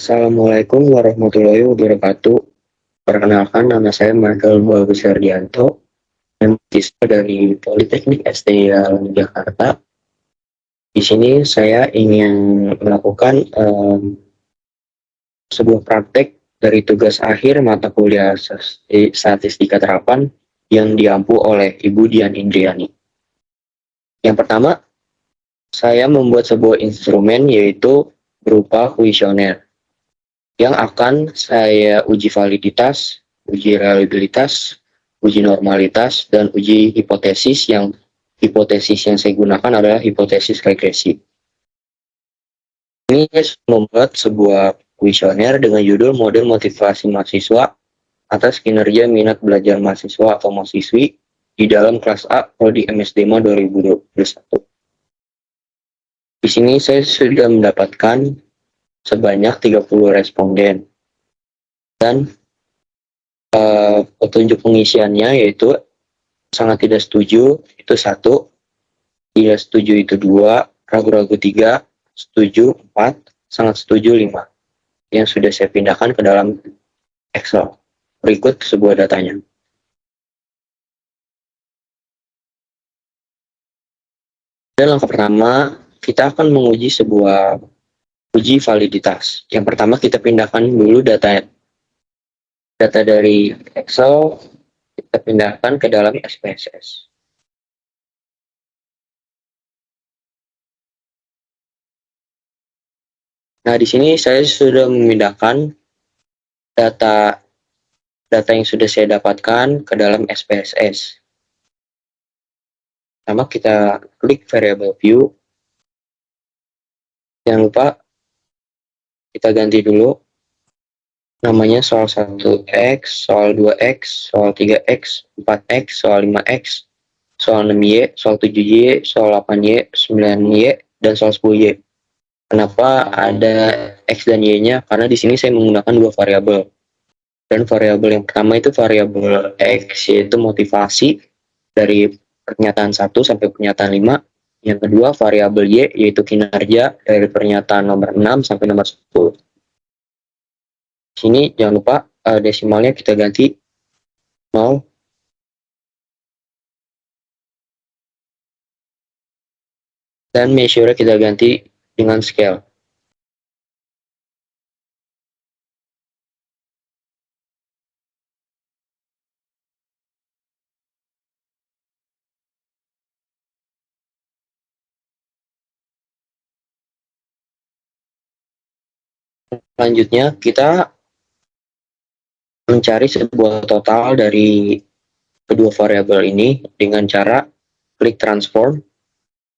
Assalamualaikum warahmatullahi wabarakatuh. Perkenalkan, nama saya Michael Bagus Herdianto, mahasiswa dari Politeknik STI Jakarta. Di sini saya ingin melakukan sebuah praktek dari tugas akhir mata kuliah Statistika Terapan yang diampu oleh Ibu Dian Indriani. Yang pertama, saya membuat sebuah instrumen yaitu berupa kuesioner yang akan saya uji validitas, uji reliabilitas, uji normalitas, dan uji hipotesis yang saya gunakan adalah hipotesis regresi. Ini membuat sebuah kuesioner dengan judul model motivasi mahasiswa atas kinerja minat belajar mahasiswa atau mahasiswi di dalam kelas A prodi MSDMA 2021. Di sini saya sudah mendapatkan sebanyak 30 responden dan petunjuk pengisiannya yaitu sangat tidak setuju itu 1, tidak setuju itu 2, ragu-ragu 3, setuju 4, sangat setuju 5 yang sudah saya pindahkan ke dalam Excel. Berikut sebuah datanya. Dan langkah pertama, kita akan menguji sebuah uji validitas. Yang pertama kita pindahkan dulu data dari Excel, kita pindahkan ke dalam SPSS. Nah, di sini saya sudah memindahkan data yang sudah saya dapatkan ke dalam SPSS. Pertama kita klik variable view. Jangan lupa kita ganti dulu namanya soal 1x, soal 2x, soal 3x, 4x, soal 5x, soal 6y, soal 7y, soal 8y, 9y, dan soal 10y. Kenapa ada x dan y-nya? Karena di sini saya menggunakan dua variabel. Dan variabel yang pertama itu variabel x, yaitu motivasi dari pernyataan 1 sampai pernyataan 5. Yang kedua variabel y, yaitu kinerja dari pernyataan nomor 6 sampai nomor 10. Sini jangan lupa desimalnya kita ganti 0. Dan measure kita ganti dengan scale. Selanjutnya kita mencari sebuah total dari kedua variabel ini dengan cara klik transform,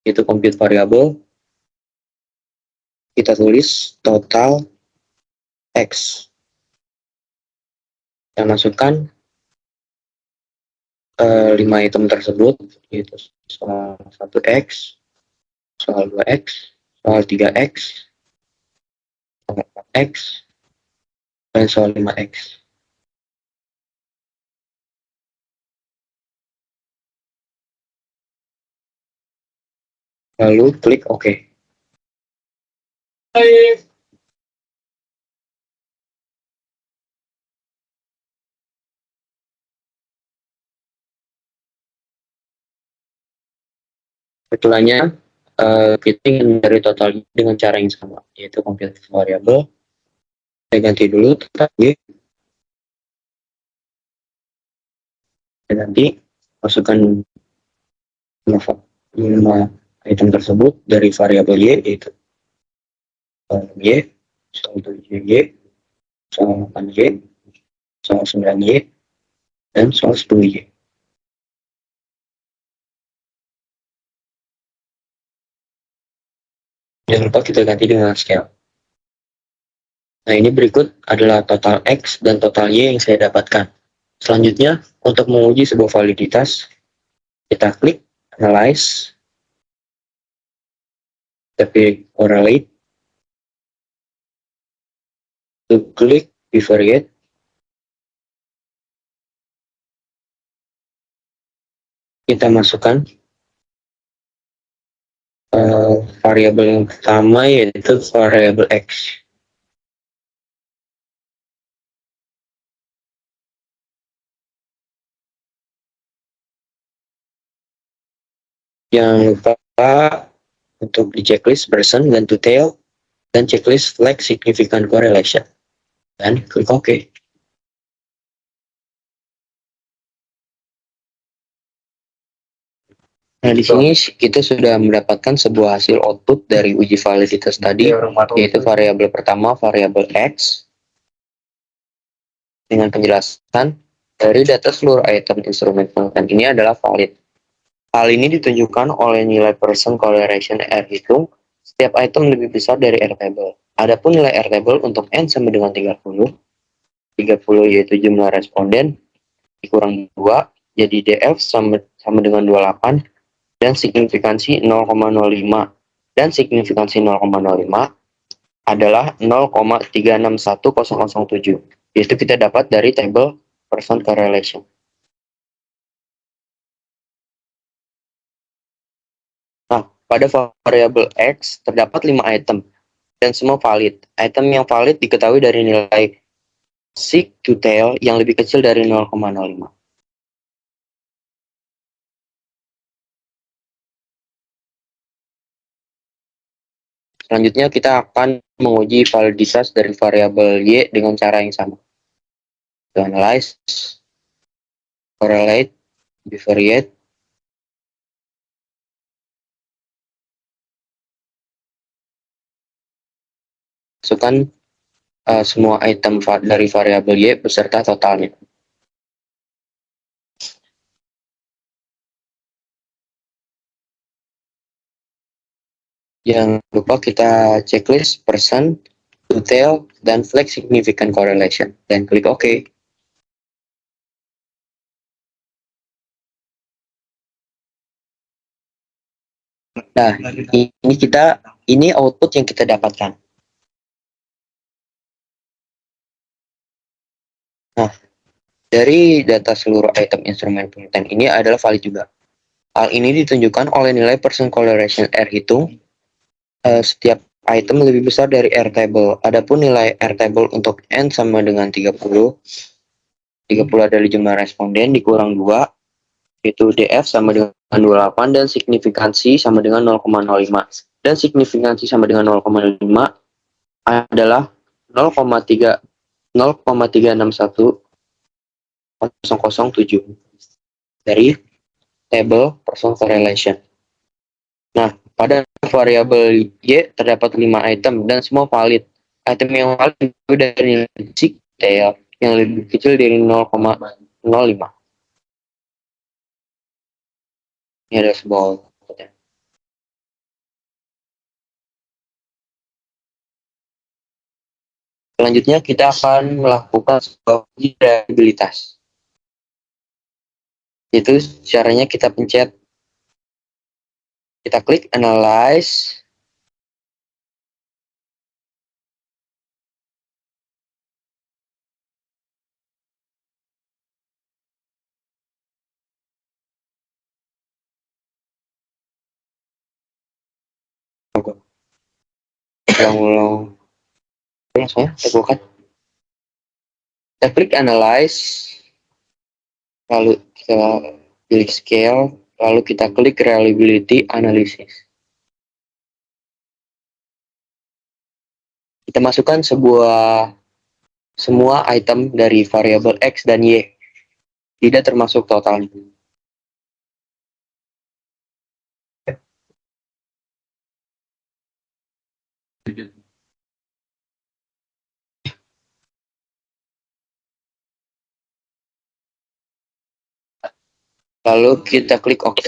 itu compute variable, kita tulis total x, kita masukkan 5 item tersebut, yaitu soal 1x, soal 2x, soal 3x, soal 4x, dan soal 5x. Lalu klik OK. Setelahnya kita ingin mencari total dengan cara yang sama, yaitu compute variable. Saya ganti dulu tetap y, dan nanti masukkan 5 item tersebut dari variabel y, yaitu y, soal 7y, soal 8y, soal 9y, dan soal 10y. Jangan lupa kita ganti dengan scale. Nah, ini berikut adalah total X dan total Y yang saya dapatkan. Selanjutnya, untuk menguji sebuah validitas, kita klik Analyze, kita pilih Correlate, kita klik Bivariate, kita masukkan variabel yang pertama yaitu variabel X. Jangan lupa untuk di checklist person dan to tail dan checklist flag significant correlation dan klik OK. Nah, di sini kita sudah mendapatkan sebuah hasil output dari uji validitas tadi, yaitu variabel pertama, variabel X, dengan penjelasan dari data seluruh item instrumen penelitian ini adalah valid. Hal ini ditunjukkan oleh nilai person correlation R hitung setiap item lebih besar dari R table. Adapun nilai R table untuk N sama dengan 30 yaitu jumlah responden, dikurang 2, jadi DF sama dengan 28, dan signifikansi 0,05 dan signifikansi 0,05 adalah 0,361007, yaitu kita dapat dari table person correlation. Nah, pada variabel X terdapat 5 item dan semua valid. Item yang valid diketahui dari nilai sig to tail yang lebih kecil dari 0,05. Selanjutnya kita akan menguji validitas dari variabel Y dengan cara yang sama. To analyze, correlate, bivariate, masukkan semua item dari variabel Y beserta totalnya. Jangan lupa kita checklist person, detail, dan flag significant correlation, dan klik OK. Nah, ini output yang kita dapatkan. Nah, dari data seluruh item instrumen penelitian ini adalah valid juga. Hal ini ditunjukkan oleh nilai person correlation R hitung setiap item lebih besar dari R table. Adapun nilai R table untuk N sama dengan 30 adalah jumlah responden dikurang 2, yaitu DF sama dengan 28, dan signifikansi sama dengan 0,05. Dan signifikansi sama dengan 0,5 adalah 0,361007 dari table person correlation. Nah, pada variabel Y terdapat 5 item dan semua valid. Item yang valid itu dari nilai sig tail yang lebih kecil dari 0,05. Ini ada sebuah outputnya. Selanjutnya kita akan melakukan sebuah uji reliabilitas. Itu caranya kita pencet, kita klik analyze, ulang-ulang, saya teguhkan. Kita klik analyze, lalu kita pilih scale, lalu kita klik reliability analysis. Kita masukkan semua item dari variabel X dan Y, tidak termasuk total. Lalu kita klik OK.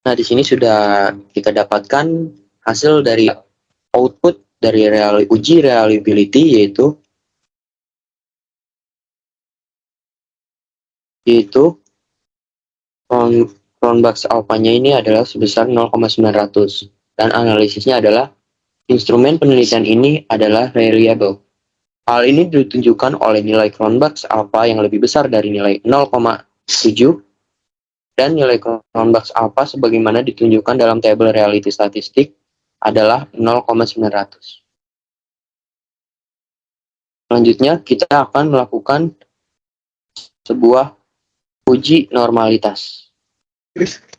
Nah, di sini sudah kita dapatkan hasil dari output dari uji reliability, yaitu Cronbach's alpha-nya ini adalah sebesar 0,900 dan analisisnya adalah instrumen penelitian ini adalah reliable. Hal ini ditunjukkan oleh nilai Cronbach's alpha yang lebih besar dari nilai 0,7 dan nilai Cronbach's alpha sebagaimana ditunjukkan dalam tabel reality statistik adalah 0,900. Selanjutnya kita akan melakukan sebuah uji normalitas.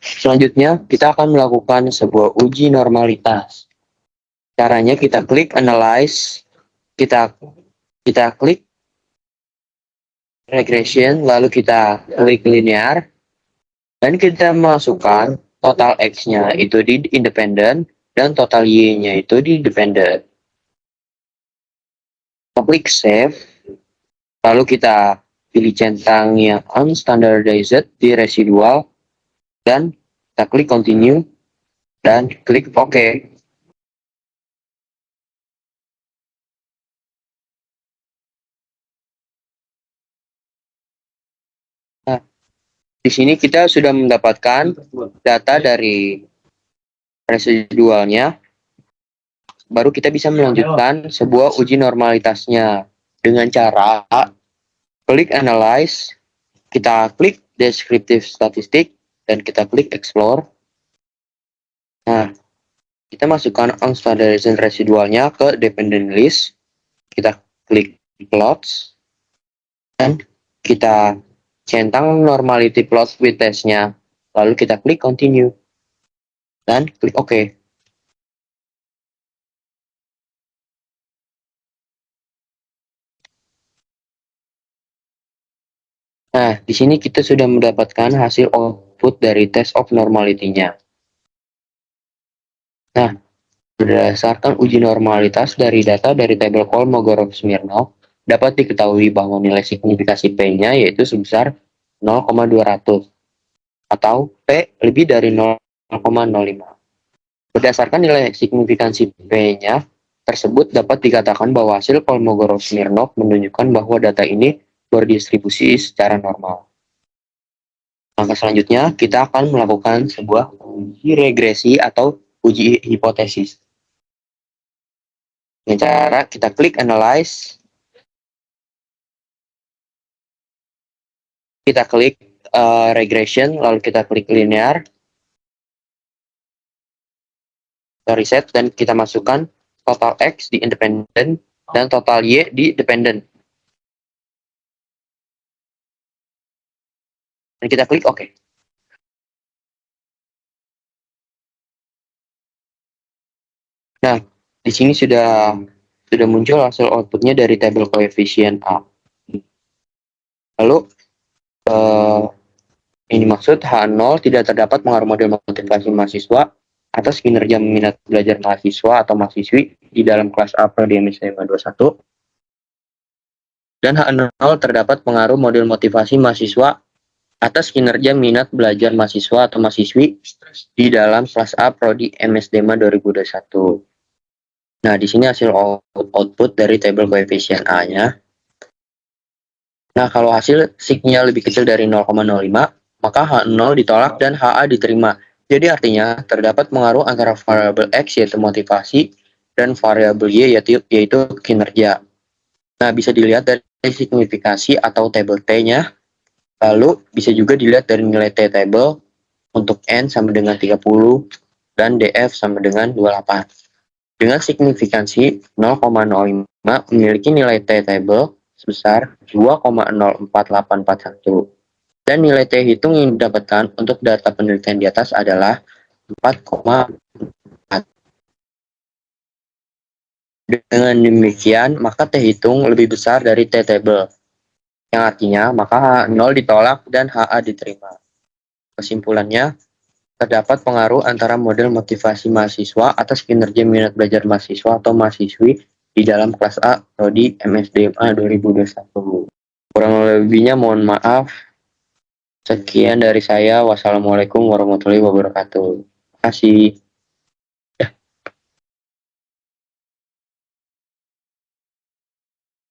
Selanjutnya, kita akan melakukan sebuah uji normalitas. Caranya kita klik analyze, kita klik regression, lalu kita klik linear, dan kita masukkan total X-nya itu di independent dan total Y-nya itu di dependent. Kita klik save, lalu kita pilih centang yang unstandardized di residual, dan kita klik continue, dan klik OK. Nah, di sini kita sudah mendapatkan data dari residualnya, baru kita bisa melanjutkan sebuah uji normalitasnya dengan cara klik analyze, kita klik descriptive statistic, dan kita klik explore. Nah, kita masukkan unstandardized residualnya ke dependent list, kita klik plots, dan kita centang normality plot with testnya, lalu kita klik continue, dan klik OK. Nah, di sini kita sudah mendapatkan hasil output dari test of normality-nya. Nah, berdasarkan uji normalitas dari data dari tabel Kolmogorov-Smirnov, dapat diketahui bahwa nilai signifikasi P-nya yaitu sebesar 0,200 atau P lebih dari 0,05. Berdasarkan nilai signifikansi P-nya tersebut dapat dikatakan bahwa hasil Kolmogorov-Smirnov menunjukkan bahwa data ini berdistribusi secara normal. Langkah selanjutnya, kita akan melakukan sebuah uji regresi atau uji hipotesis. Dengan cara kita klik analyze, kita klik regression, lalu kita klik linear, kita reset, dan kita masukkan total X di independent dan total Y di dependent. Dan kita klik OK. Nah, di sini sudah muncul hasil outputnya dari tabel koefisien A. Lalu, ini maksud H0 tidak terdapat pengaruh model motivasi mahasiswa atas kinerja minat belajar mahasiswa atau mahasiswi di dalam kelas A prodi MSDM 21. Dan H0 terdapat pengaruh model motivasi mahasiswa atas kinerja minat belajar mahasiswa atau mahasiswi di dalam kelas A prodi MSDM 2021. Nah, di sini hasil output dari tabel koefisien A-nya. Nah, kalau hasil signya lebih kecil dari 0,05, maka H0 ditolak dan HA diterima. Jadi artinya terdapat pengaruh antara variabel X yaitu motivasi dan variabel Y yaitu kinerja. Nah, bisa dilihat dari signifikasi atau tabel T-nya. Lalu bisa juga dilihat dari nilai T table untuk N sama dengan 30 dan DF sama dengan 28. Dengan signifikansi 0,05 memiliki nilai T table sebesar 2,04841. Dan nilai T hitung yang didapatkan untuk data penelitian di atas adalah 4,4. Dengan demikian, maka T hitung lebih besar dari T table, yang artinya maka H0 ditolak dan HA diterima. Kesimpulannya, terdapat pengaruh antara model motivasi mahasiswa atas kinerja minat belajar mahasiswa atau mahasiswi di dalam kelas A prodi MSDMA 2021. Kurang lebihnya mohon maaf. Sekian dari saya. Wassalamualaikum warahmatullahi wabarakatuh. Terima kasih.